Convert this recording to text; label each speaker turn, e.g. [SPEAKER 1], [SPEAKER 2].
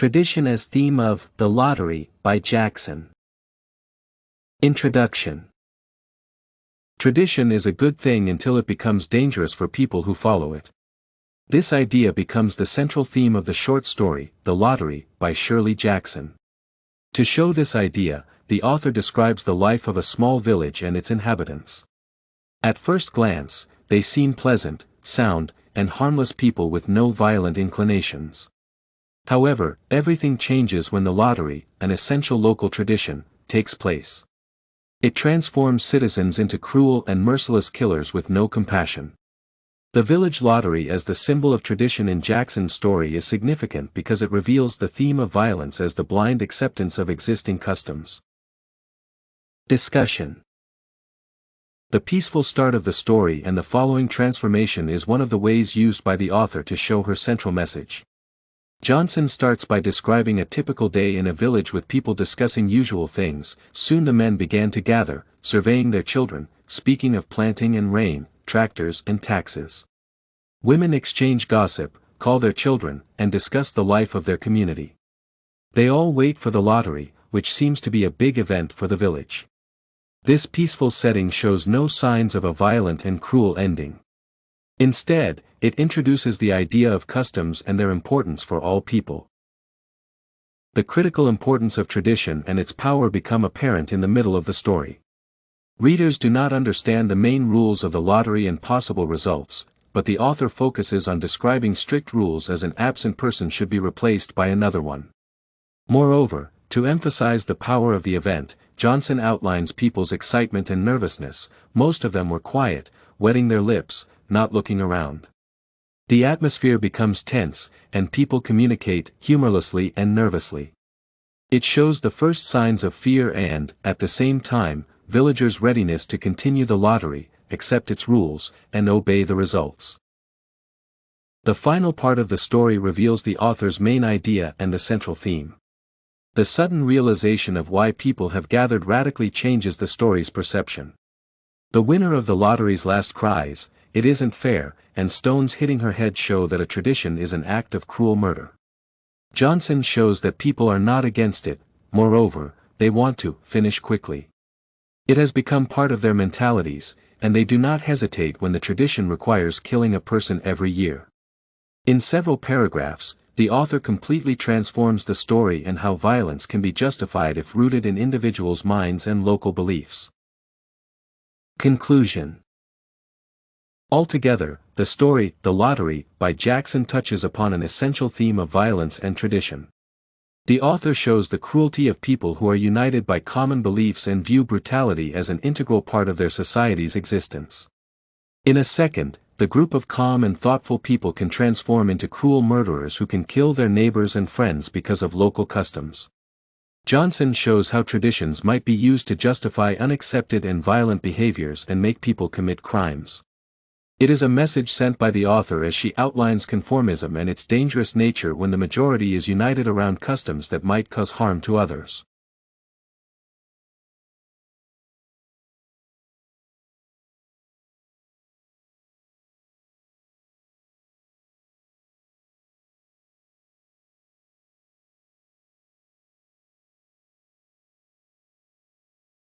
[SPEAKER 1] Tradition as theme of The Lottery by Jackson. Introduction. Tradition is a good thing until it becomes dangerous for people who follow it. This idea becomes the central theme of the short story, The Lottery, by Shirley Jackson. To show this idea, the author describes the life of a small village and its inhabitants. At first glance, they seem pleasant, sound, and harmless people with no violent inclinations. However, everything changes when the lottery, an essential local tradition, takes place. It transforms citizens into cruel and merciless killers with no compassion. The village lottery as the symbol of tradition in Jackson's story is significant because it reveals the theme of violence as the blind acceptance of existing customs. Discussion. The peaceful start of the story and the following transformation is one of the ways used by the author to show her central message. Johnson starts by describing a typical day in a village with people discussing usual things. Soon the men began to gather, surveying their children, speaking of planting and rain, tractors and taxes. Women exchange gossip, call their children, and discuss the life of their community. They all wait for the lottery, which seems to be a big event for the village. This peaceful setting shows no signs of a violent and cruel ending. Instead, it introduces the idea of customs and their importance for all people. The critical importance of tradition and its power become apparent in the middle of the story. Readers do not understand the main rules of the lottery and possible results, but the author focuses on describing strict rules as an absent person should be replaced by another one. Moreover, to emphasize the power of the event, Johnson outlines people's excitement and nervousness. Most of them were quiet, wetting their lips, not looking around. The atmosphere becomes tense, and people communicate humorlessly and nervously. It shows the first signs of fear and, at the same time, villagers' readiness to continue the lottery, accept its rules, and obey the results. The final part of the story reveals the author's main idea and the central theme. The sudden realization of why people have gathered radically changes the story's perception. The winner of the lottery's last cries, "It isn't fair," and stones hitting her head show that a tradition is an act of cruel murder. Johnson shows that people are not against it, moreover, they want to finish quickly. It has become part of their mentalities, and they do not hesitate when the tradition requires killing a person every year. In several paragraphs, the author completely transforms the story and how violence can be justified if rooted in individuals' minds and local beliefs. Conclusion. Altogether, the story, The Lottery, by Jackson touches upon an essential theme of violence and tradition. The author shows the cruelty of people who are united by common beliefs and view brutality as an integral part of their society's existence. In a second, the group of calm and thoughtful people can transform into cruel murderers who can kill their neighbors and friends because of local customs. Johnson shows how traditions might be used to justify unaccepted and violent behaviors and make people commit crimes. It is a message sent by the author as she outlines conformism and its dangerous nature when the majority is united around customs that might cause harm to others.